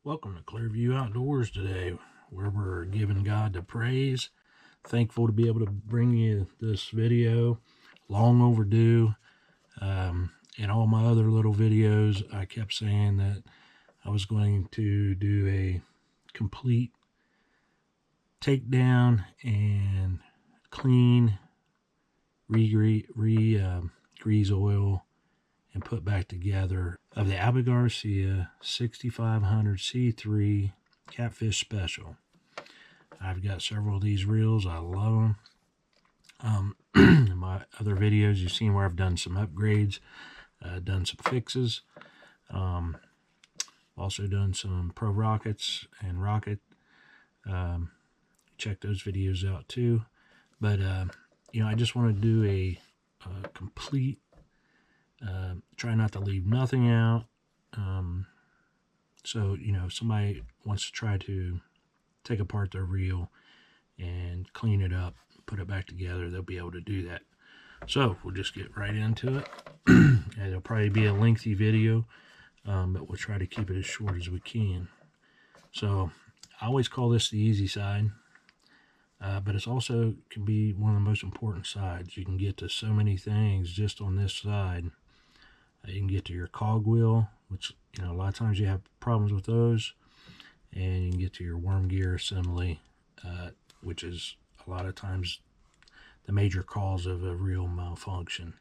Welcome to Clearview Outdoors today, where we're giving God the praise. Thankful to be able to bring you this video, long overdue. In all my other little videos, I kept saying that I was going to do a complete takedown and clean, grease oil, and put back together of the Garcia 6500 C3 Catfish Special. I've got several of these reels. I love them. In my other videos, you've seen where I've done some upgrades, done some fixes. Also done some Pro Rockets and Rocket. Check those videos out too. But, I just want to do a complete, try not to leave nothing out. So, if somebody wants to try to take apart their reel and clean it up, put it back together, they'll be able to do that. So we'll just get right into it. And it'll probably be a lengthy video, but we'll try to keep it as short as we can. So I always call this the easy side, but it's also can be one of the most important sides. You can get to so many things just on this side. You can get to your cogwheel, which a lot of times you have problems with those, and you can get to your worm gear assembly, which is a lot of times the major cause of a reel malfunction,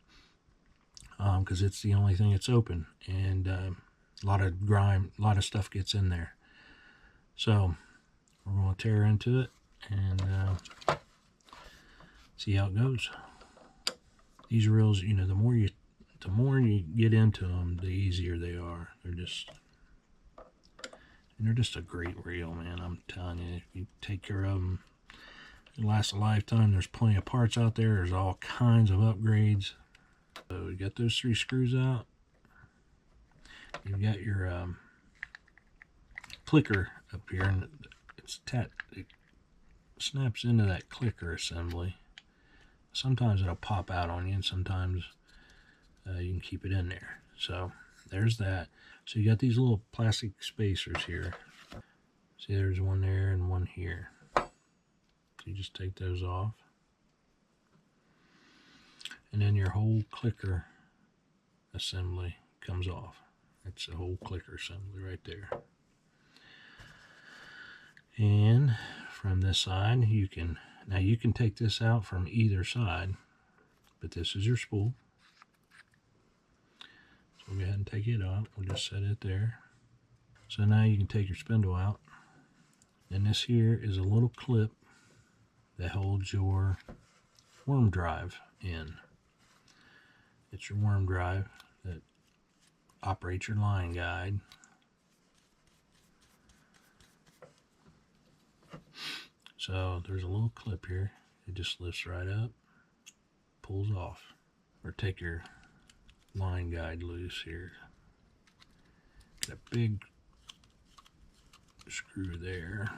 because it's the only thing that's open, and a lot of grime, a lot of stuff gets in there. So we're going to tear into it and see how it goes. These reels, the more you get into them, the easier they are. They're just a great reel, man. I'm telling you, if you take care of them, it lasts a lifetime. There's plenty of parts out there. There's all kinds of upgrades. So you got those 3 screws out. You've got your clicker up here, and it snaps into that clicker assembly. Sometimes it'll pop out on you, and sometimes you can keep it in there. So there's that. So you got these little plastic spacers here. See, there's one there and one here. So you just take those off. And then your whole clicker assembly comes off. That's the whole clicker assembly right there. And from this side, you can take this out from either side, but this is your spool. So we'll go ahead and take it out. We'll just set it there. So now you can take your spindle out. And this here is a little clip that holds your worm drive in. It's your worm drive that operates your line guide. So there's a little clip here. It just lifts right up, pulls off. Or take your line guide loose here. Got a big screw there.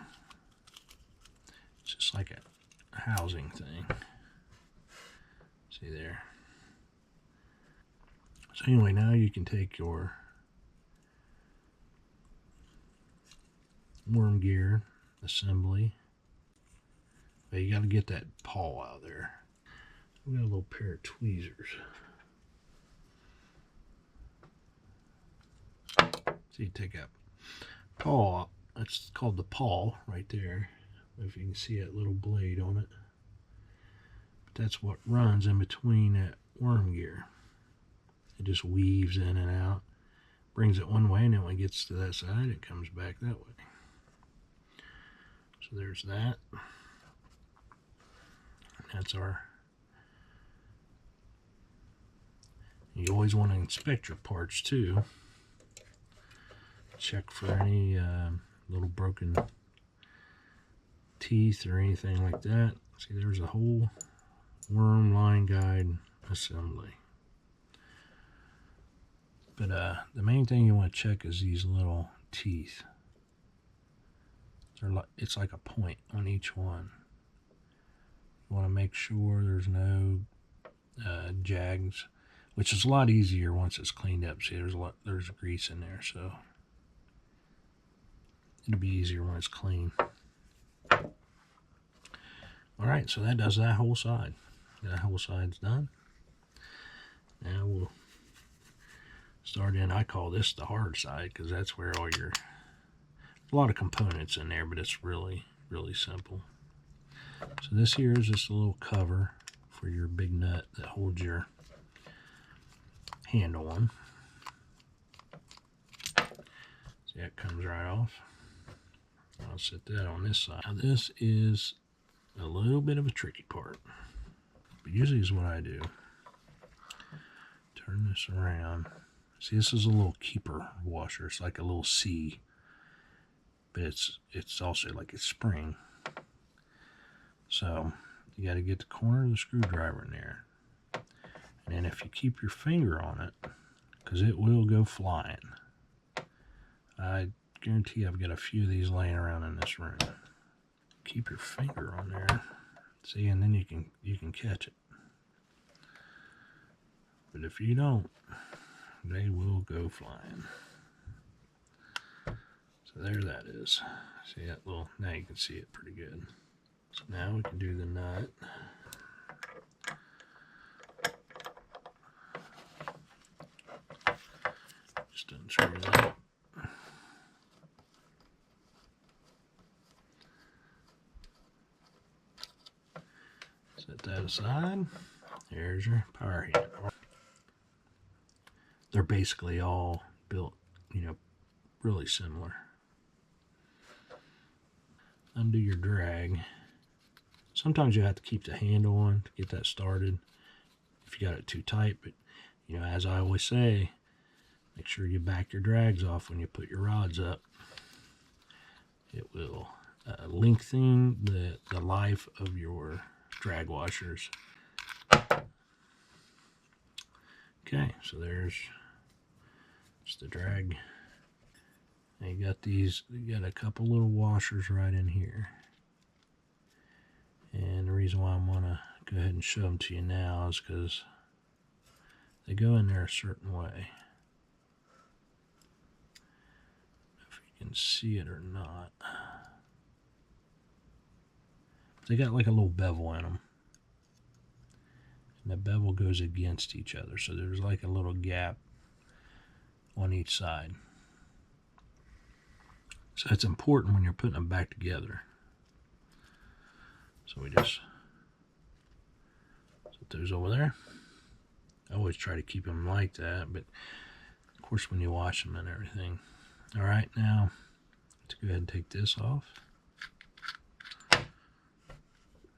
It's just like a housing thing. See there. So anyway, now you can take your worm gear assembly. But you got to get that pawl out of there. We got a little pair of tweezers. So you take that pawl, that's called the pawl right there. If you can see that little blade on it. But that's what runs in between that worm gear. It just weaves in and out. Brings it one way, and then when it gets to that side, it comes back that way. So there's that. That's our... You always want to inspect your parts too. Check for any little broken teeth or anything like that. See, there's a whole worm line guide assembly. But the main thing you want to check is these little teeth. It's like a point on each one. You want to make sure there's no jags, which is a lot easier once it's cleaned up. See, there's grease in there, so it'll be easier when it's clean. Alright, so that does that whole side. That whole side's done. Now we'll start in, I call this the hard side because that's where all your, a lot of components in there, but it's really, really simple. So this here is just a little cover for your big nut that holds your handle on. See, that comes right off. I'll set that on this side. Now this is a little bit of a tricky part, but usually is what I do. Turn this around. See, this is a little keeper washer. It's like a little C, but it's also like a spring. So you got to get the corner of the screwdriver in there, and then if you keep your finger on it, because it will go flying. I guarantee I've got a few of these laying around in this room. Keep your finger on there, see, and then you can catch it. But if you don't, they will go flying. So there that is. See that little, now you can see it pretty good. So now we can do the nut. Just unscrew that. Set that aside. There's your power hand. They're basically all built, you know, really similar. Undo your drag. Sometimes you have to keep the handle on to get that started if you got it too tight, but you know, as I always say, make sure you back your drags off when you put your rods up. It will lengthen the life of your drag washers. Okay, so there's just the drag. Now you got these, you got a couple little washers right in here. And the reason why I want to go ahead and show them to you now is because they go in there a certain way. If you can see it or not. They got like a little bevel in them. And the bevel goes against each other, so there's like a little gap on each side. So it's important when you're putting them back together. So we just set those over there. I always try to keep them like that, but of course when you wash them and everything. All right, now let's go ahead and take this off.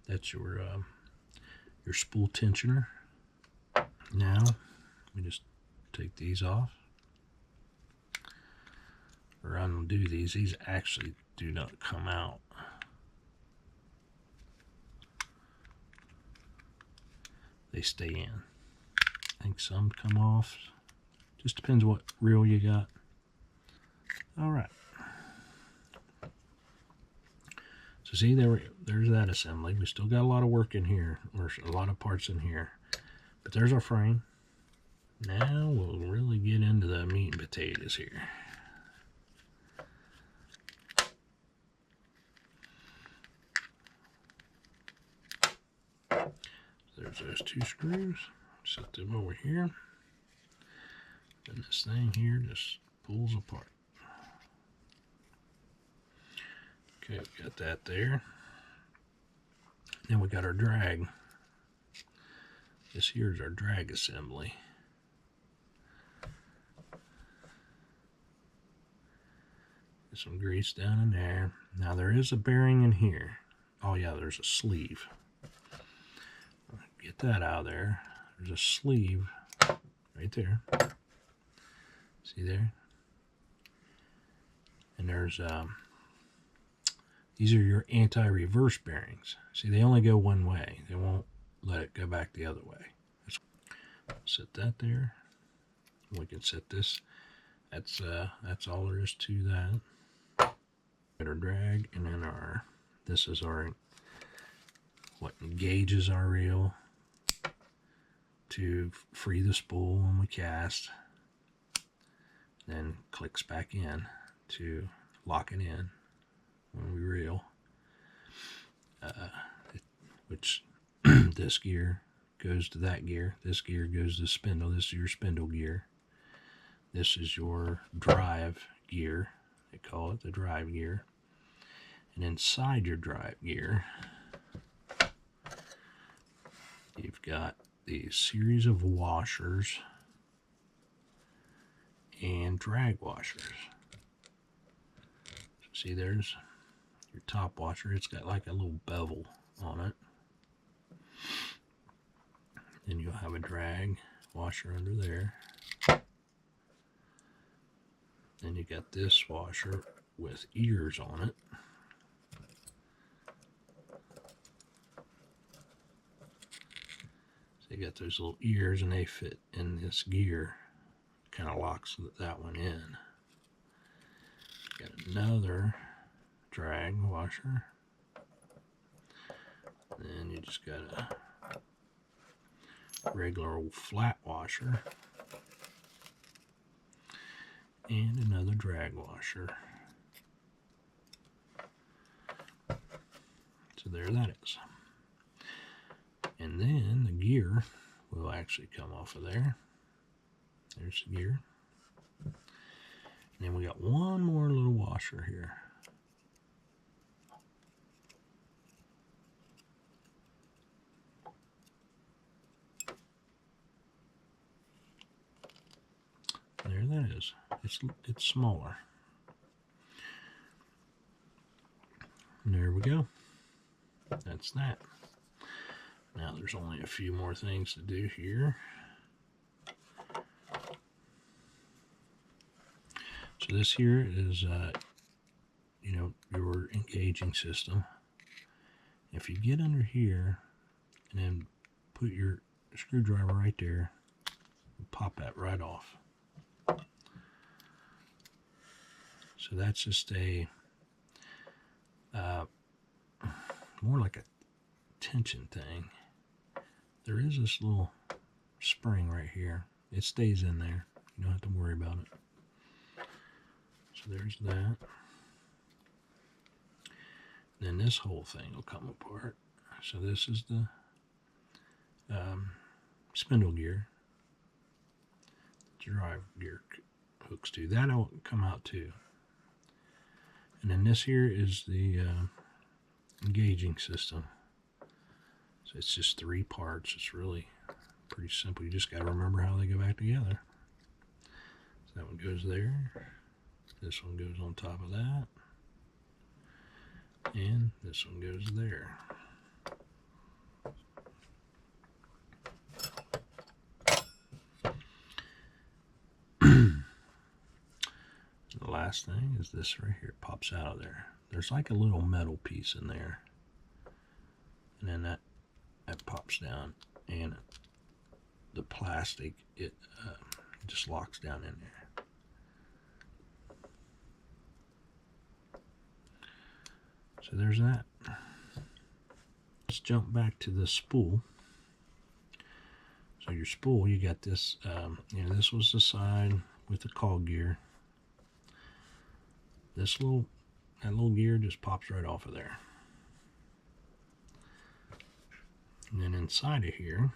That's your spool tensioner. Now we just take these off, or undo these. These actually do not come out. They stay in. I think some come off. Just depends what reel you got. All right. So see, there's that assembly. We still got a lot of work in here, or a lot of parts in here. But there's our frame. Now we'll really get into the meat and potatoes here. There's those two screws. Set them over here. And this thing here just pulls apart. Okay, we got that there. Then we got our drag. This here's our drag assembly. Get some grease down in there. Now there is a bearing in here. Oh yeah, there's a sleeve. Get that out of there. There's a sleeve right there. See there? And there's these are your anti-reverse bearings. See, they only go one way. They won't let it go back the other way. Set that there. We can set this. That's all there is to that. Got our drag, and then this is our what engages our reel to free the spool when we cast. Then clicks back in to lock it in. when we reel. Which this gear goes to that gear. This gear goes to the spindle. This is your spindle gear. This is your drive gear. They call it the drive gear. And inside your drive gear, you've got the series of washers and drag washers. So see, there's your top washer. It's got like a little bevel on it. Then you'll have a drag washer under there. Then you got this washer with ears on it. So you got those little ears, and they fit in this gear. Kind of locks that one in. Got another drag washer. Then you just got a regular old flat washer and another drag washer. So there that is. And then the gear will actually come off of there. There's the gear. And then we got one more little washer here. There that is. It's smaller. And there we go. That's that. Now there's only a few more things to do here. So this here is, your engaging system. If you get under here and then put your screwdriver right there, pop that right off. So that's just a more like a tension thing. There is this little spring right here. It stays in there. You don't have to worry about it. So there's that. Then this whole thing will come apart. So this is the spindle gear. Drive gear hooks to. That'll come out too. And then this here is the engaging system. So it's just 3 parts. It's really pretty simple. You just got to remember how they go back together. So that one goes there. This one goes on top of that. And this one goes there. The last thing is this right here. It pops out of there. There's like a little metal piece in there. And then that pops down. And the plastic, it just locks down in there. So there's that. Let's jump back to the spool. So your spool, you got this, this was the side with the call gear. That little gear just pops right off of there. And then inside of here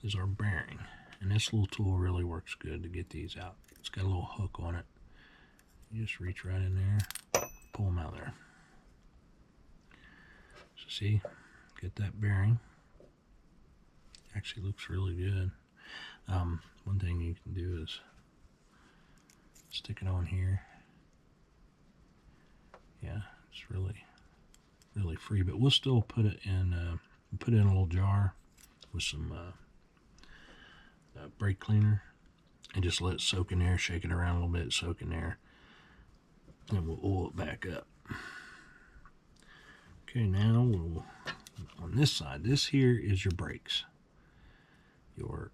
is our bearing. And this little tool really works good to get these out. It's got a little hook on it. You just reach right in there, pull them out there. So see, get that bearing. Actually looks really good. One thing you can do is stick it on here. Yeah, it's really free, but we'll still put it in a little jar with some brake cleaner and just let it soak in there, shake it around a little bit, soak in there, and we'll oil it back up. Okay, now we'll, on this side, this here is your brakes. Your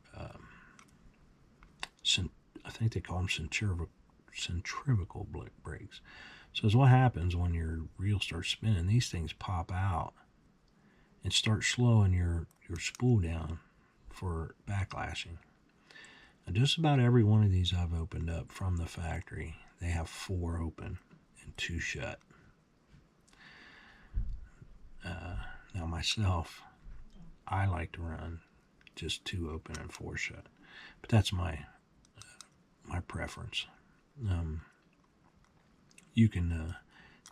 I think they call them centrifugal brakes. So what happens when your reel starts spinning, these things pop out and start slowing your spool down for backlashing. Now just about every one of these I've opened up from the factory, they have 4 open, and 2 shut. Now myself, I like to run just 2 open and 4 shut, but that's my preference. You can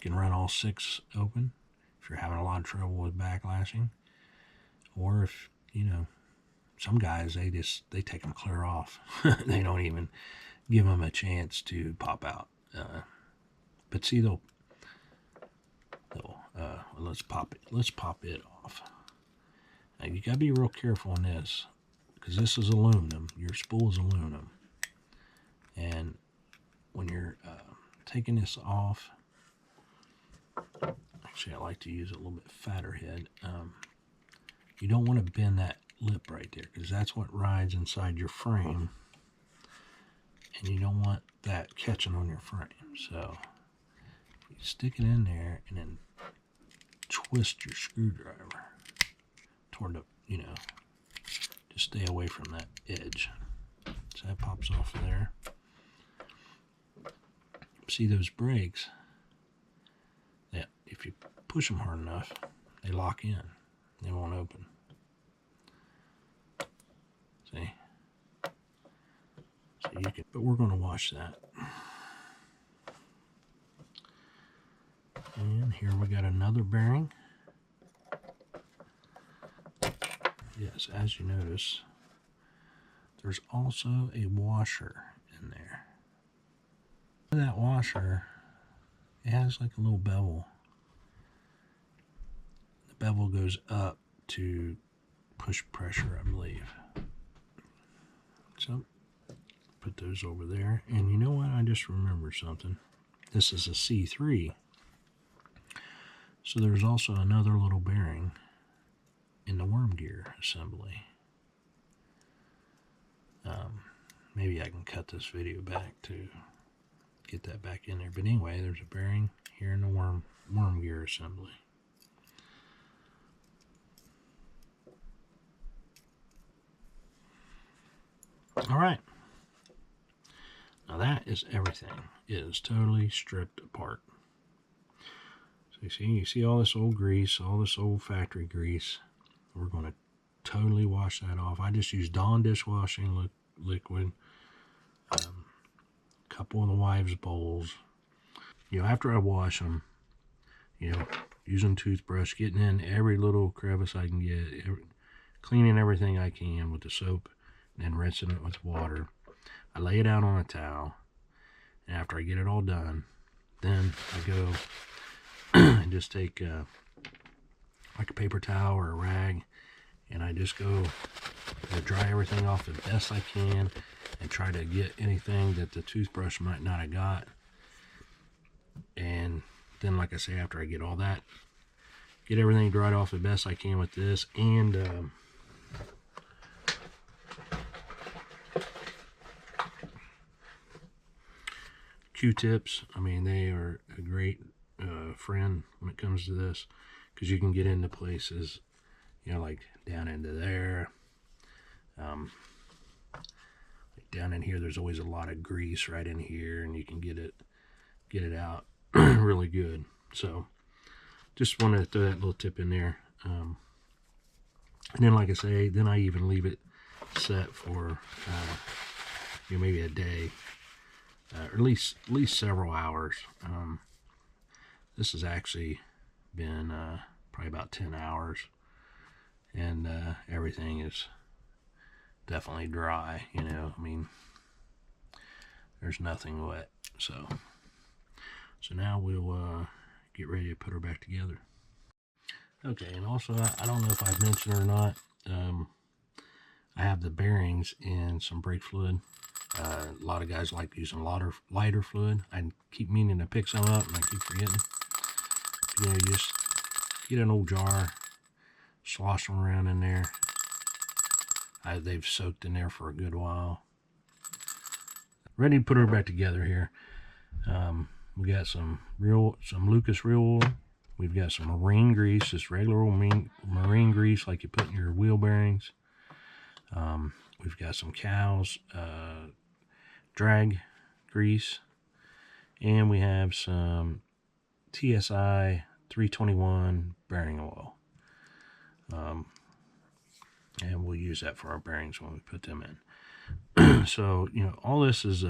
run all 6 open if you're having a lot of trouble with backlashing, or if some guys they take them clear off. They don't even give them a chance to pop out. But see, let's pop it off. Now you gotta be real careful on this, because this is aluminum. Your spool is aluminum, and when you're taking this off, actually I like to use a little bit fatter head. You don't want to bend that lip right there, because that's what rides inside your frame, and you don't want that catching on your frame. So you stick it in there and then twist your screwdriver toward the, just stay away from that edge. So that pops off of there. See those brakes? Yeah, if you push them hard enough, they lock in. They won't open. See? So you can, but we're going to wash that. And here we got another bearing. Yes, as you notice, there's also a washer in there. That washer, it has like a little bevel. The bevel goes up to push pressure, I believe. So, put those over there. And you know what? I just remembered something. This is a C3. So there's also another little bearing in the worm gear assembly. Maybe I can cut this video back to get that back in there. But anyway, there's a bearing here in the worm gear assembly. All right. Now that is everything. It is totally stripped apart. So you see all this old grease, all this old factory grease. We're going to totally wash that off. I just use Dawn dishwashing liquid. Couple of the wives' bowls. After I wash them, using toothbrush, getting in every little crevice I can get, cleaning everything I can with the soap, and then rinsing it with water. I lay it out on a towel, and after I get it all done, then I go and just take like a paper towel or a rag, and I just go dry everything off the best I can and try to get anything that the toothbrush might not have got. And then, like I say, after I get all that, get everything dried off the best I can with this, and Q-tips. I mean, they are a great friend when it comes to this, because you can get into places, like down into there. Like down in here, there's always a lot of grease right in here, and you can get it out really good. So just wanted to throw that little tip in there. And then, like I say, then I even leave it set for maybe a day, or at least several hours. This has actually been probably about 10 hours, and everything is definitely dry. I mean, there's nothing wet. So now we'll get ready to put her back together. Okay, and also I don't know if I've mentioned or not, I have the bearings in some brake fluid. A lot of guys like using lighter fluid. I keep meaning to pick some up, and I keep forgetting. Just get an old jar, slosh them around in there. They've soaked in there for a good while. Ready to put her back together here. We got some Lucas real oil. We've got some marine grease, just regular old marine grease like you put in your wheel bearings. We've got some Cow's drag grease, and we have some TSI 321 bearing oil. And we'll use that for our bearings when we put them in. So, you know, all this is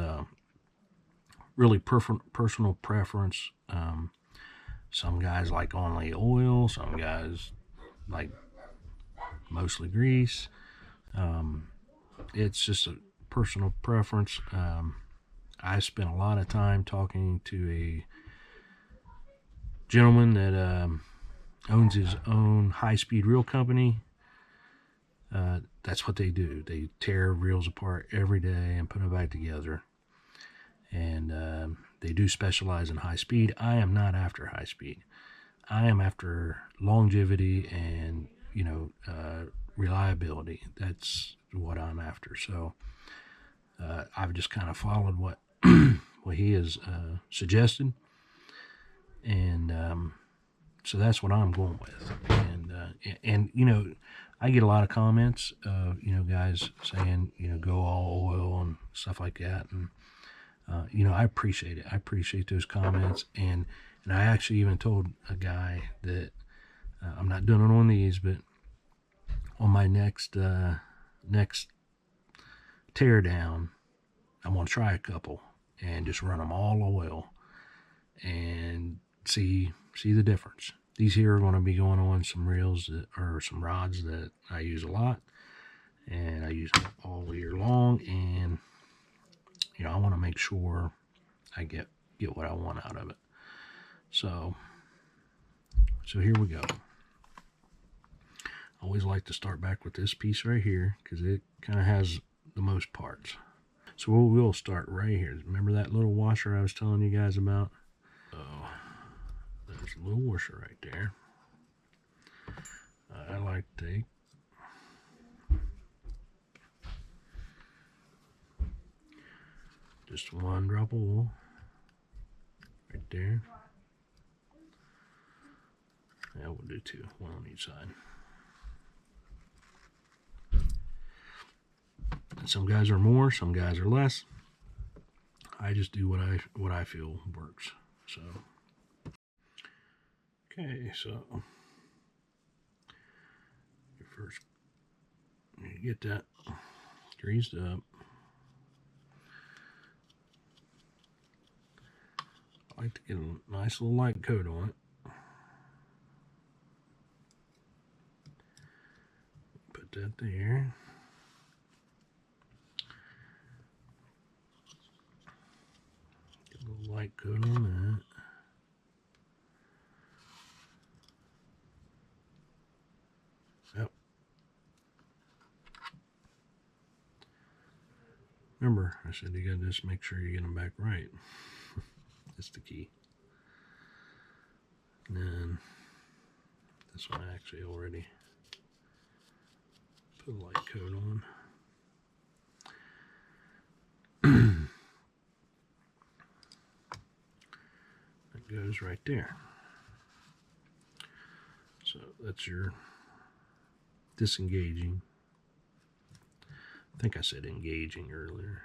really personal preference. Some guys like only oil, some guys like mostly grease. It's just a personal preference. I spent a lot of time talking to a gentleman that owns his own high-speed reel company. That's what they do. They tear reels apart every day and put them back together. And they do specialize in high speed. I am not after high speed. I am after longevity and, you know, reliability. That's what I'm after. So I've just kind of followed what what he has suggested, and so that's what I'm going with. And you know, I get a lot of comments, you know, guys saying, you know, go all oil and stuff like that, and you know, I appreciate it. I appreciate those comments, and I actually even told a guy that I'm not doing it on these, but on my next tear down, I'm gonna try a couple and just run them all oil and see the difference. These here are going to be going on some reels that, or some rods that I use a lot, and I use them all year long, and you know, I want to make sure I get what I want out of it. So here we go. I always like to start back with this piece right here because it kind of has the most parts. So we'll start right here. Remember that little washer I was telling you guys about? So there's a little washer right there. I like to take just one drop of oil right there. Yeah, we'll do two, one on each side. And some guys are more, some guys are less. I just do what I feel works. So okay, so first you get that greased up. I like to get a nice little light coat on it. Put that there. Get a little light coat on that. Yep. Remember, I said you gotta just make sure you get them back right. That's the key. And then this one I actually already put a light coat on. That goes right there. So that's your disengaging. I think I said engaging earlier.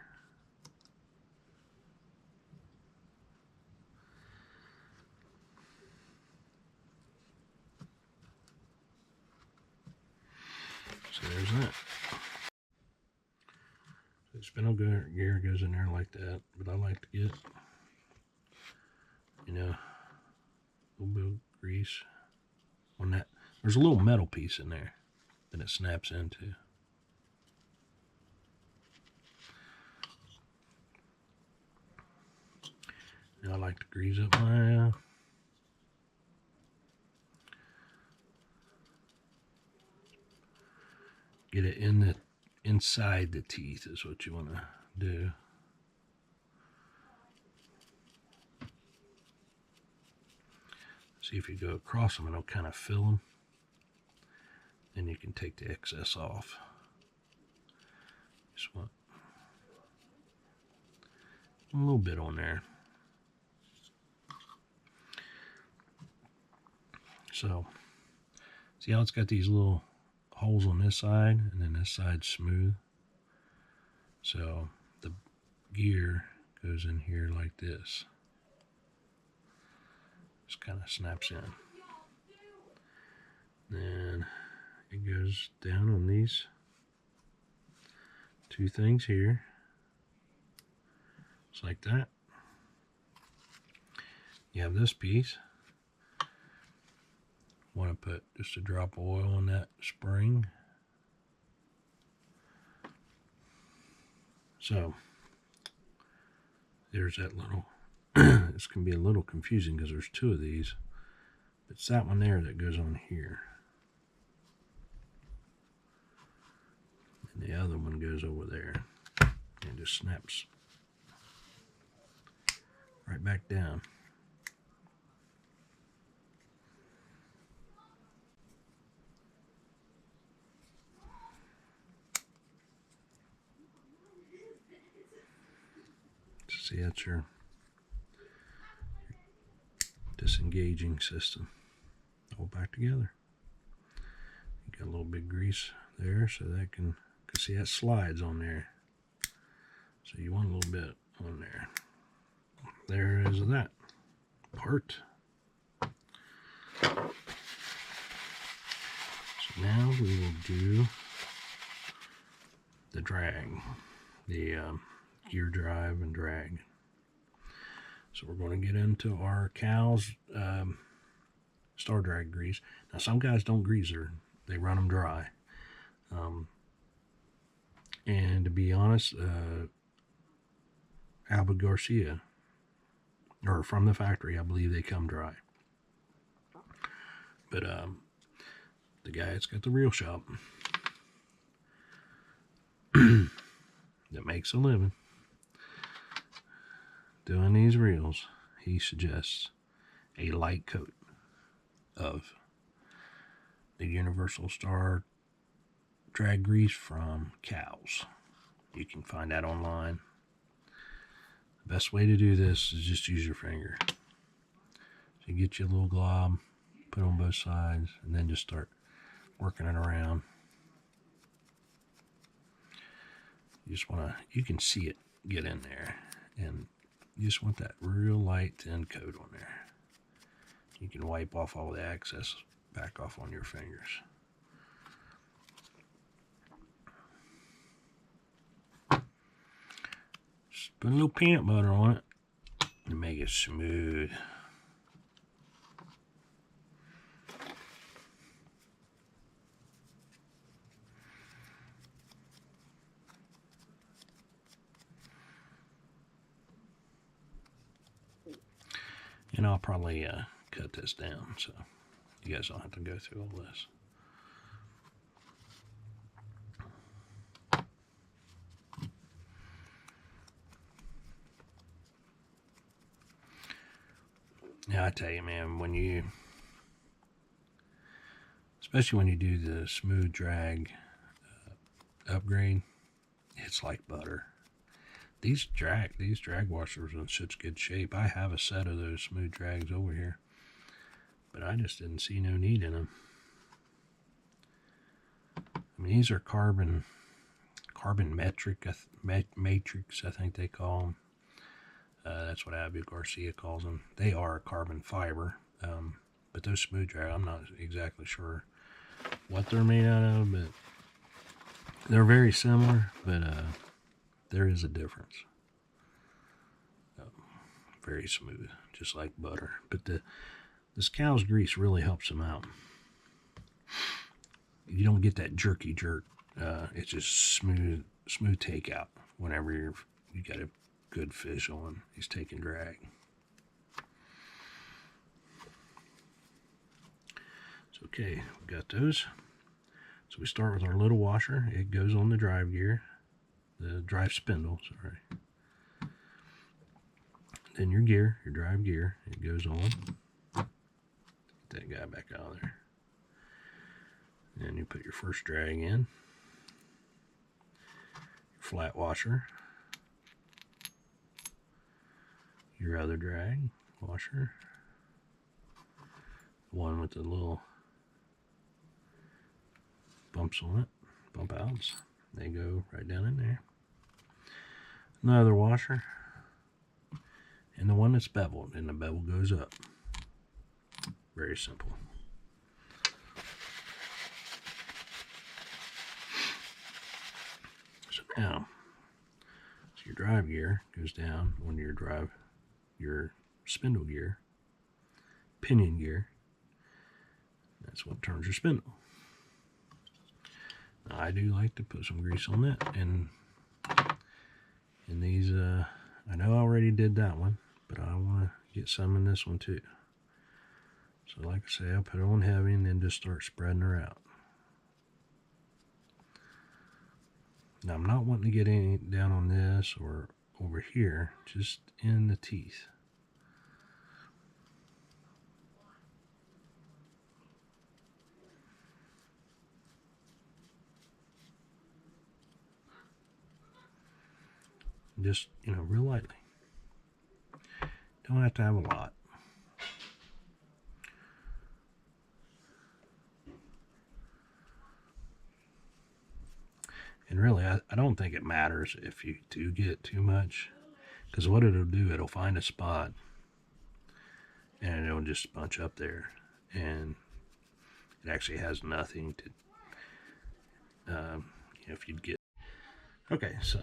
So there's that. So the spindle gear goes in there like that, but I like to get, you know, a little bit of grease on that. There's a little metal piece in there that it snaps into. Now I like to grease up my get it inside the teeth is what you want to do. See if you go across them, it'll kind of fill them. Then you can take the excess off. Just want a little bit on there. So, see how it's got these little holes on this side, and then this side's smooth. So the gear goes in here like this. Just kind of snaps in. Then it goes down on these two things here, just like that. You have this piece. Want to put just a drop of oil on that spring. So there's that little, this can be a little confusing because there's two of these. It's that one there that goes on here. And the other one goes over there and just snaps right back down. See, that's your disengaging system. All back together. You got a little bit of grease there so that can, because see that slides on there. So you want a little bit on there. There is that part. So now we will do the drag, the gear drive and drag. So we're going to get into our cow's star drag grease. Now some guys don't grease her, they run them dry. And to be honest, Garcia, or from the factory, I believe they come dry. But the guy that's got the reel shop that makes a living doing these reels, he suggests a light coat of the Universal Star drag grease from cows. You can find that online. The best way to do this is just use your finger. So you get you a little glob, put it on both sides, and then just start working it around. You just want to, you can see it get in there, and you just want that real light thin coat on there. You can wipe off all the excess back off on your fingers. Just put a little peanut butter on it to make it smooth. And I'll probably cut this down so you guys don't have to go through all this. Now I tell you, man, when you, especially when you do the smooth drag upgrade, it's like butter. These drag washers are in such good shape. I have a set of those smooth drags over here, but I just didn't see no need in them. I mean, these are carbon matrix, I think they call them. That's what Garcia calls them. They are carbon fiber, but those smooth drag, I'm not exactly sure what they're made out of, but they're very similar, but there is a difference. Very smooth, just like butter. But this cow's grease really helps them out. You don't get that jerky jerk. It's just smooth takeout whenever you got a good fish on. He's taking drag. So okay, we got those. So we start with our little washer. It goes on the drive gear. The drive spindle, sorry. Then your gear, your drive gear, it goes on. Get that guy back out of there. And you put your first drag in. Your flat washer. Your other drag washer. One with the little bumps on it, bump outs. They go right down in there. Another washer, and the one that's beveled, and the bevel goes up. Very simple. So now, so your drive gear goes down when your spindle gear, pinion gear. That's what turns your spindle. Now, I do like to put some grease on that, and in these, I know I already did that one, but I want to get some in this one too. So like I say, I'll put it on heavy and then just start spreading her out. Now I'm not wanting to get any down on this or over here, just in the teeth. Just, you know, real lightly. Don't have to have a lot. And really, I don't think it matters if you do get too much, because what it'll do, it'll find a spot and it'll just bunch up there, and it actually has nothing to, you know, if you'd get. Okay, so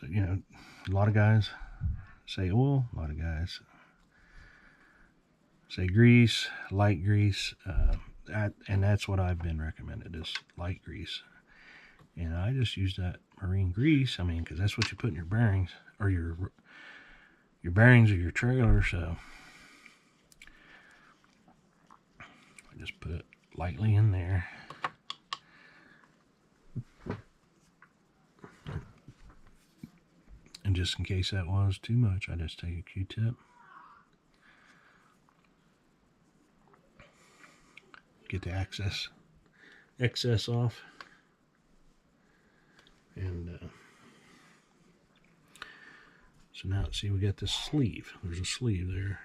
you know, a lot of guys say oil, a lot of guys say grease, light grease. And that's what I've been recommended, is light grease. And I just use that marine grease, I mean, because that's what you put in your bearings, or your bearings of your trailer. So I just put it lightly in there. And just in case that was too much, I just take a Q-tip, get the excess off, and so now see, we got this sleeve. There's a sleeve there.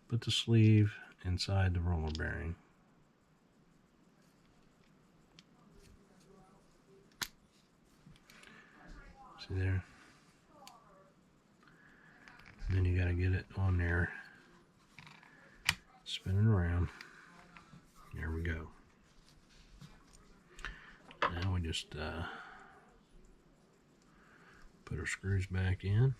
Put the sleeve inside the roller bearing. See there? And then you got to get it on there, spin it around. There we go. Now we just put our screws back in.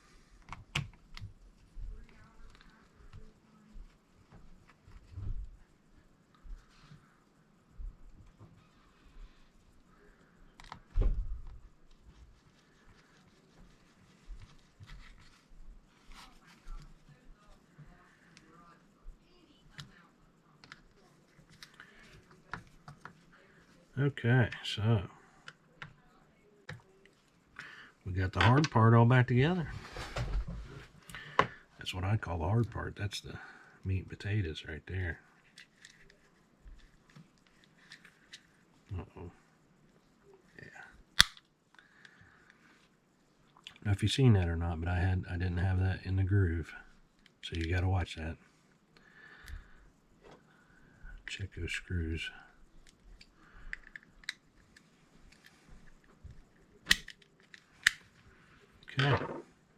Okay, so we got the hard part all back together. That's what I call the hard part. That's the meat and potatoes right there. Uh-oh. Yeah. Now, if you've seen that or not, but I didn't have that in the groove, so you got to watch that. Check those screws. Okay,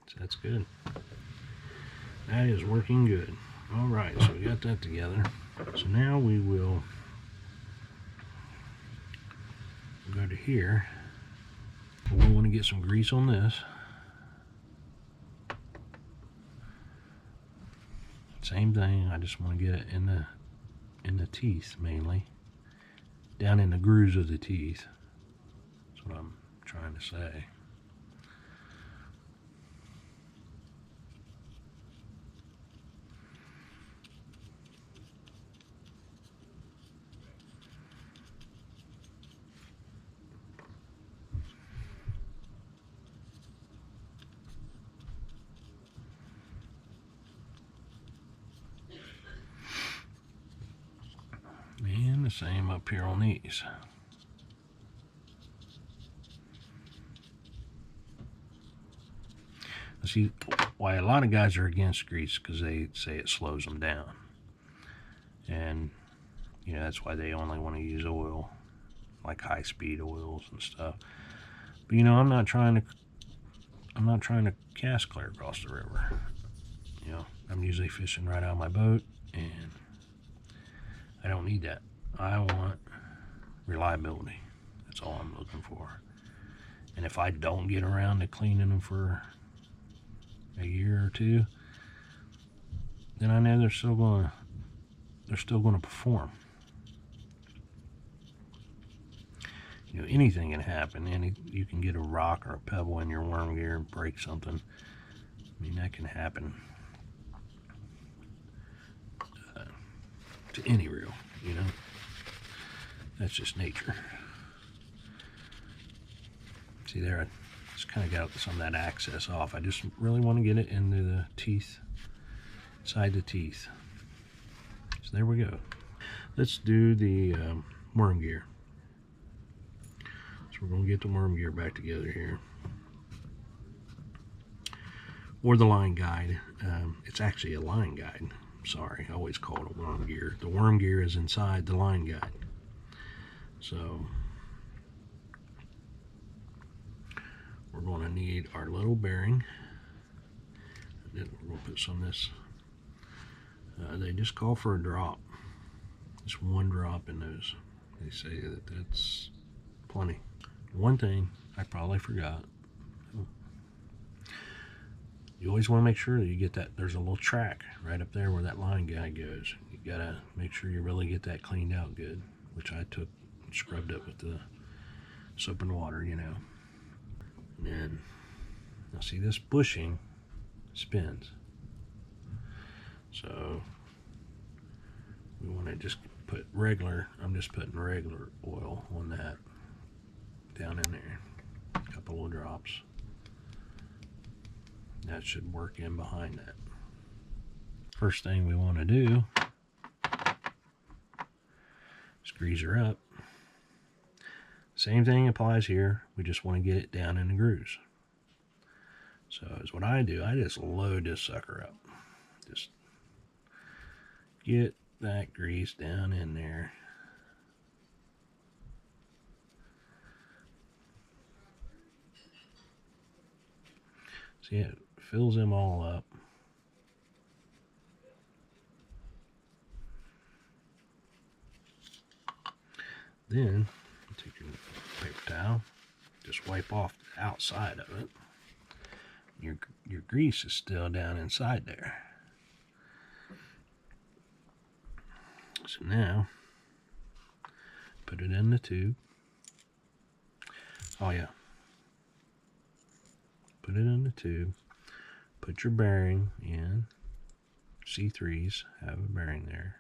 so that's good. That is working good. All right, so we got that together. So now we will go to here. We want to get some grease on this. Same thing, I just want to get it in the teeth mainly. Down in the grooves of the teeth. That's what I'm trying to say. And the same up here on these. See why a lot of guys are against grease, because they say it slows them down, and you know, that's why they only want to use oil, like high-speed oils and stuff. But you know, I'm not trying to cast clear across the river. You know, I'm usually fishing right out of my boat, and I don't need that. I want reliability. That's all I'm looking for. And if I don't get around to cleaning them for a year or two, then I know they're still gonna perform. You know, anything can happen. You can get a rock or a pebble in your worm gear and break something. I mean, that can happen to any reel, you know. That's just nature. See there, I just kind of got some of that access off. I just really want to get it into the teeth, inside the teeth. So there we go. Let's do the worm gear. So we're going to get the worm gear back together here. Or the line guide. It's actually a line guide. Sorry, I always call it a worm gear. The worm gear is inside the line guide. So we're going to need our little bearing. And then we're going to put some of this. They just call for a drop. Just one drop in those. They say that that's plenty. One thing I probably forgot. You always want to make sure that you get that. There's a little track right up there where that line guide goes. You gotta make sure you really get that cleaned out good, which I took and scrubbed up with the soap and water, you know. And then, now see, this bushing spins. So we want to just put regular, I'm just putting regular oil on that down in there. A couple of drops. That should work in behind that. First thing we want to do is grease her up. Same thing applies here. We just want to get it down in the grooves. So is what I do. I just load this sucker up. Just get that grease down in there. See, it fills them all up. Then take your paper towel, just wipe off the outside of it. Your grease is still down inside there. So now, put it in the tube. Oh yeah. Put it in the tube. Put your bearing in. C3s have a bearing there.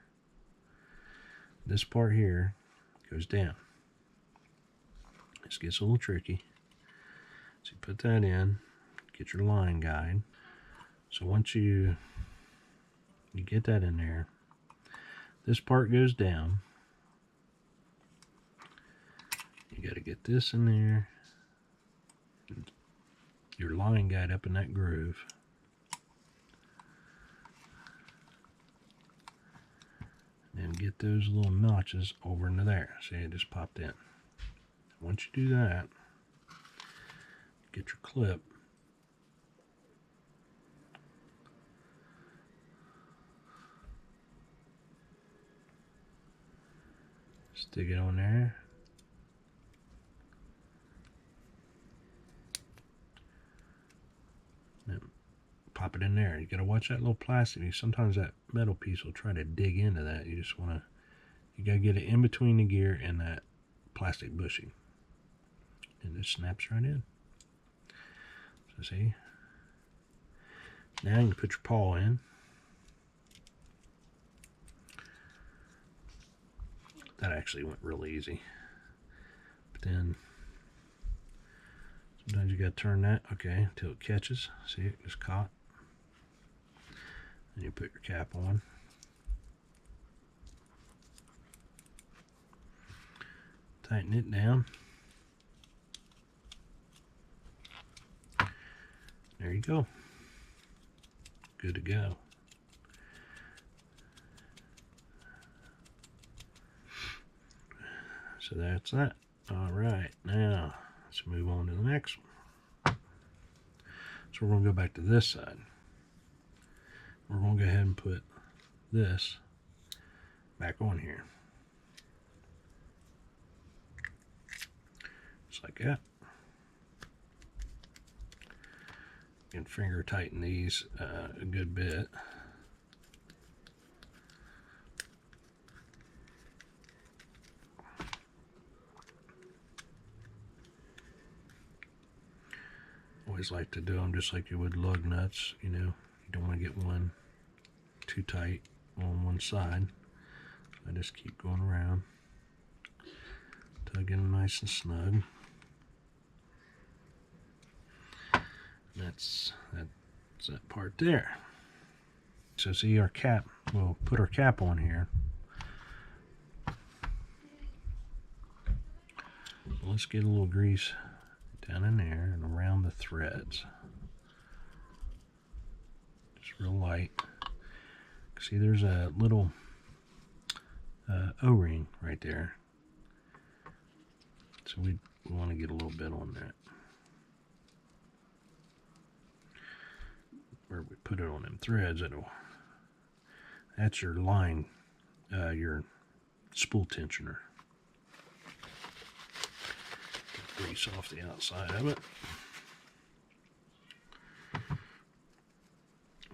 This part here goes down. This gets a little tricky. So you put that in. Get your line guide. So once you get that in there, this part goes down. You got to get this in there. Your line guide up in that groove. And get those little notches over into there. See, it just popped in. Once you do that, get your clip. Stick it on there. Then pop it in there. You gotta watch that little plastic. Sometimes that metal piece will try to dig into that. You just wanna, you gotta get it in between the gear and that plastic bushing. And it snaps right in. So see? Now you can put your paw in. That actually went real easy. But then sometimes you gotta turn that, okay, until it catches. See, it just caught. And you put your cap on. Tighten it down. There you go. Good to go. So that's that. All right, now let's move on to the next one. So we're going to go back to this side. we're going to go ahead and put this back on here. Just like that. You can finger tighten these a good bit. Always like to do them just like you would lug nuts, you know. You don't want to get one too tight on one side. So I just keep going around, tugging nice and snug. That's that part there. So see our cap, we'll put our cap on here. So let's get a little grease down in there and around the threads. Just real light. See, there's a little O-ring right there. So we want to get a little bit on that. Where we put it on them threads, that's your line, your spool tensioner. Grease off the outside of it.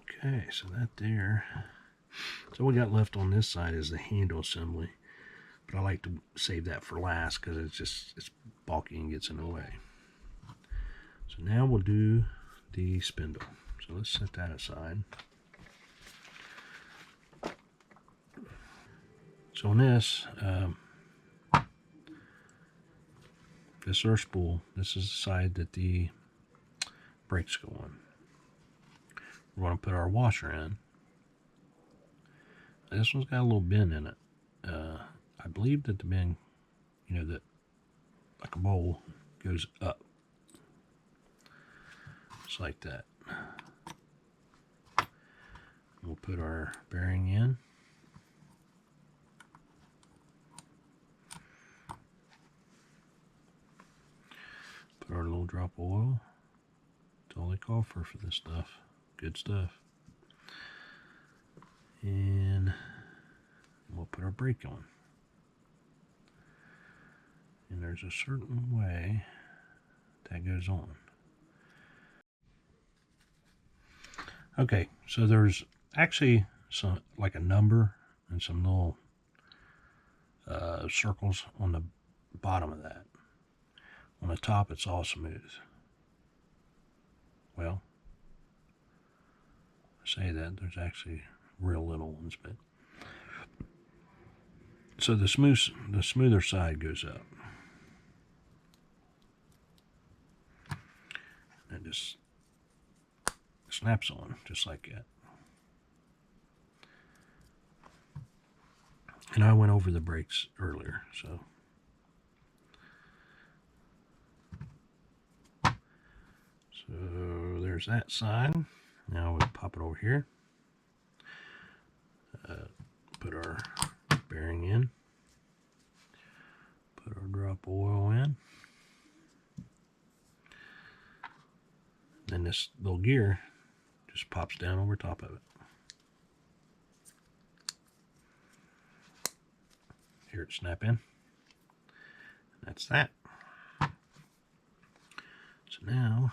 Okay, so that there. So what we got left on this side is the handle assembly, but I like to save that for last because it's bulky and gets in the way. So now we'll do the spindle. So let's set that aside. So on this, this is our spool. This is the side that the brakes go on. We're going to put our washer in. This one's got a little bend in it. I believe that the bend, you know, that like a bowl goes up. Just like that. We'll put our bearing in. Put our little drop of oil. That's all they call for this stuff. Good stuff. And we'll put our brake on. And there's a certain way that goes on. Okay, so there's actually some, like a number and some little circles on the bottom of that. On the top, it's all smooth. Well, I say that, there's actually real little ones, but so the smoother side goes up. And it just snaps on, just like that. And I went over the brakes earlier, so. So there's that side. Now we'll pop it over here. Put our bearing in. Put our drop of oil in. Then this little gear just pops down over top of it. Hear it snap in. That's that. So now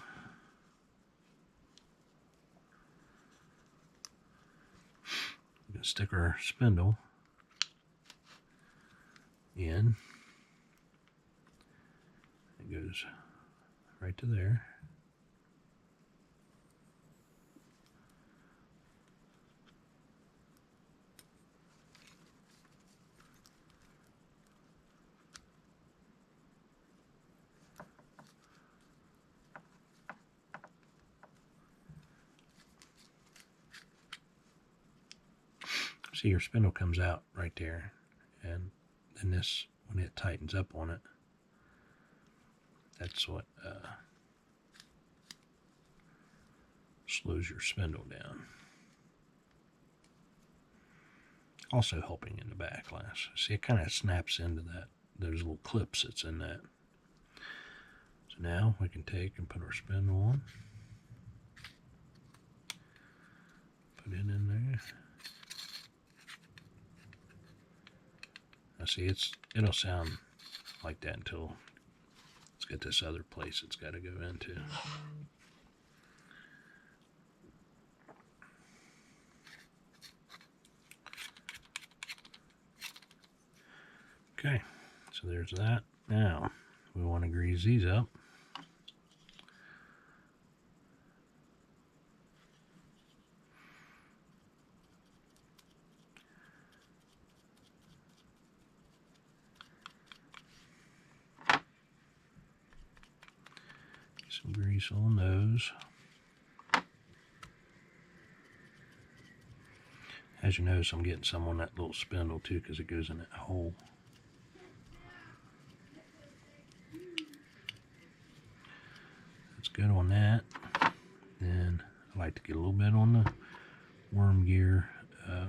we're going to stick our spindle in. It goes right to there. See, your spindle comes out right there, and then this, when it tightens up on it, that's what slows your spindle down. Also helping in the backlash. See, it kind of snaps into that, those little clips that's in that. So now we can take and put our spindle on. Put it in there. See, it'll sound like that until it's got this other place it's got to go into. Okay, so there's that. Now we want to grease these up. Some grease on those. As you notice, I'm getting some on that little spindle too because it goes in that hole. That's good on that. Then I like to get a little bit on the worm gear. The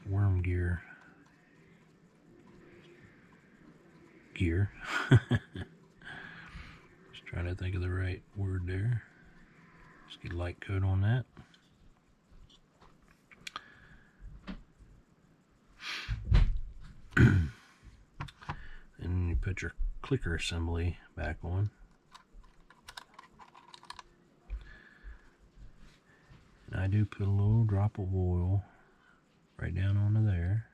worm gear. Just trying to think of the right word there. Just get a light coat on that. And you put your clicker assembly back on. And I do put a little drop of oil right down onto there.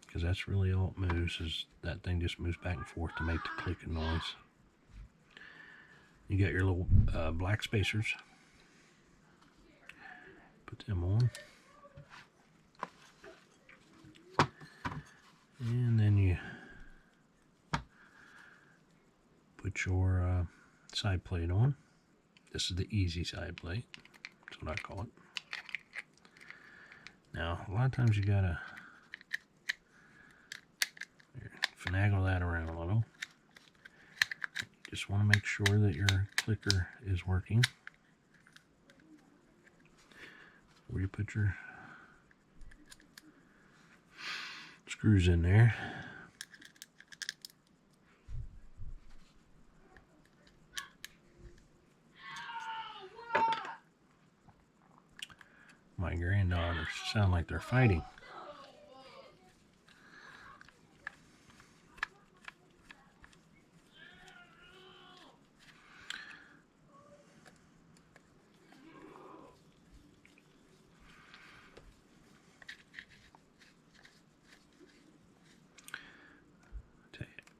Because that's really all it moves, is that thing just moves back and forth to make the clicking noise. You got your little black spacers. Put them on. And then you put your side plate on. This is the easy side plate. That's what I call it. Now, a lot of times you gotta finagle that around a little. Just want to make sure that your clicker is working. Where you put your screws in there. My granddaughters sound like they're fighting.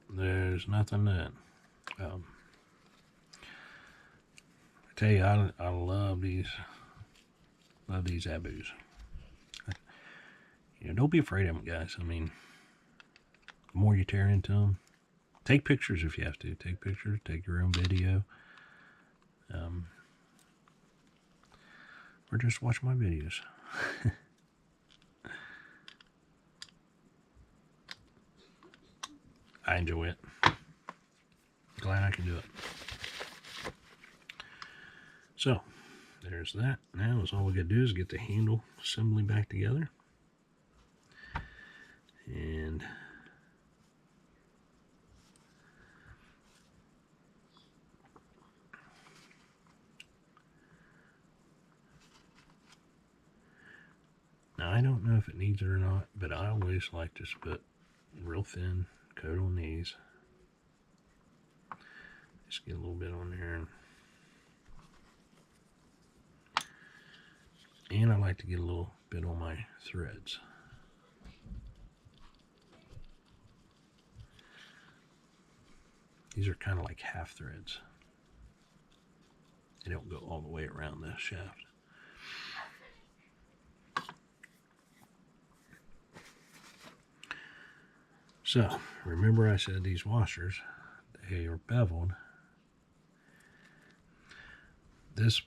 There's nothing that I tell you, I love these Abus. You know, don't be afraid of them, guys. I mean, the more you tear into them, take pictures if you have to. Take pictures, take your own video, or just watch my videos. I enjoy it. Glad I can do it. So, there's that. Now all we got to do is get the handle assembly back together. And now I don't know if it needs it or not, but I always like to put real thin coat on these. Just get a little bit on there. And I like to get a little bit on my threads. These are kind of like half threads. They don't go all the way around the shaft. So, remember I said these washers, they are beveled. This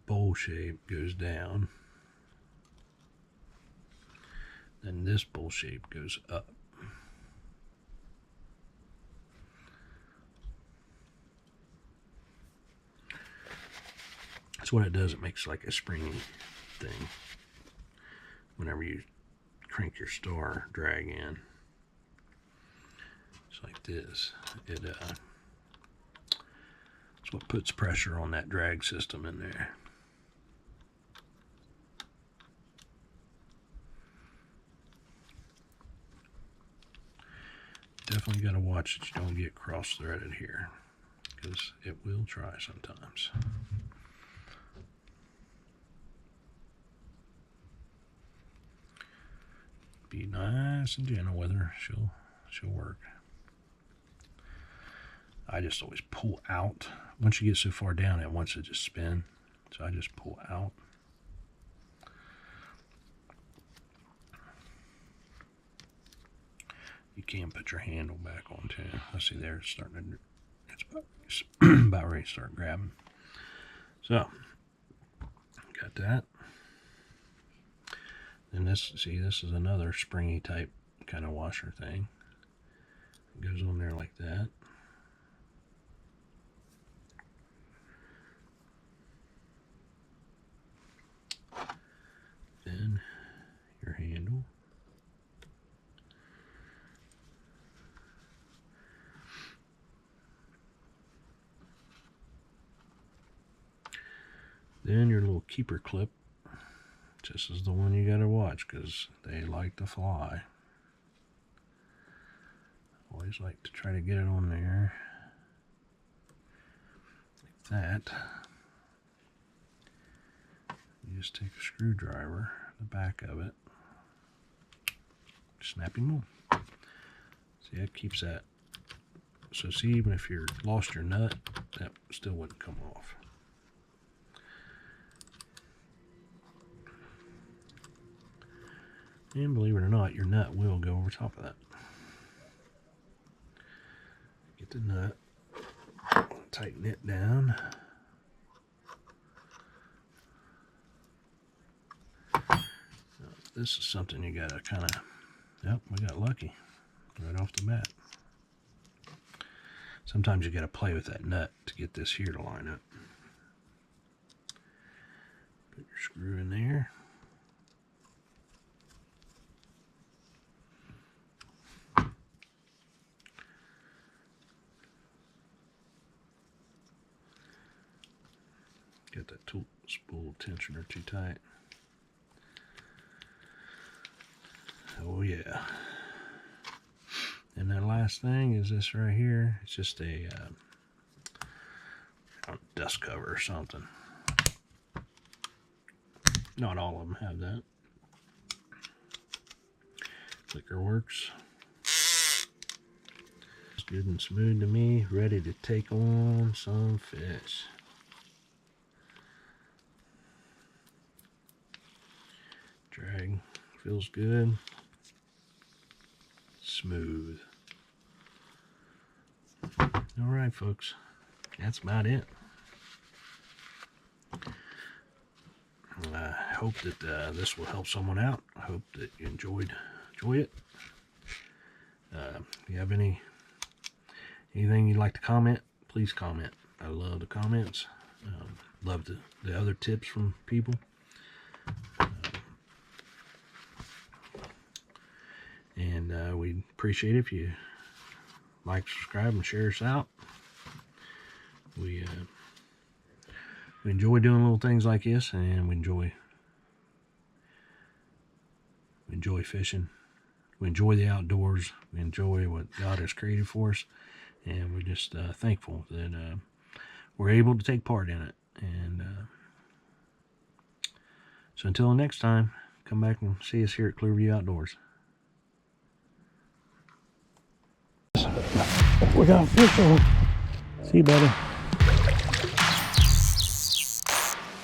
bowl shape goes down. Then this bowl shape goes up. That's what it does. It makes like a springy thing. Whenever you crank your star drag in. It's like this. It's what puts pressure on that drag system in there. definitely got to watch that you don't get cross-threaded here, because it will try sometimes. Be nice and gentle with her. She'll work. I just always pull out. Once you get so far down, it wants to just spin. So I just pull out. You can put your handle back on too. I see there it's starting to, it's about ready to start grabbing. So, got that. And this, see, this is another springy type kind of washer thing. It goes on there like that. Then your handle. Then your little keeper clip. This is the one you gotta watch because they like to fly. Always like to try to get it on there like that. You just take a screwdriver, the back of it, snap him on. See, that keeps that. So see, even if you lost your nut, that still wouldn't come off. And believe it or not, your nut will go over top of that. Get the nut, tighten it down. This is something you gotta kind of, yep, we got lucky right off the bat. Sometimes you gotta play with that nut to get this here to line up. Put your screw in there. Get that tool spool tensioner too tight. Oh yeah. And that last thing is this right here. It's just a dust cover or something. Not all of them have that. Clicker works. It's good and smooth to me. Ready to take on some fish. Drag. Feels good. Smooth. Alright folks, that's about it. I hope that this will help someone out. I hope that you enjoy it. If you have anything you'd like to comment, please comment. I love the comments. Love the other tips from people. And we'd appreciate it if you like, subscribe, and share us out. We enjoy doing little things like this, and we enjoy fishing. We enjoy the outdoors. We enjoy what God has created for us, and we're just thankful that we're able to take part in it. And so until next time, come back and see us here at Clearview Outdoors. We got a fish on. See you, buddy.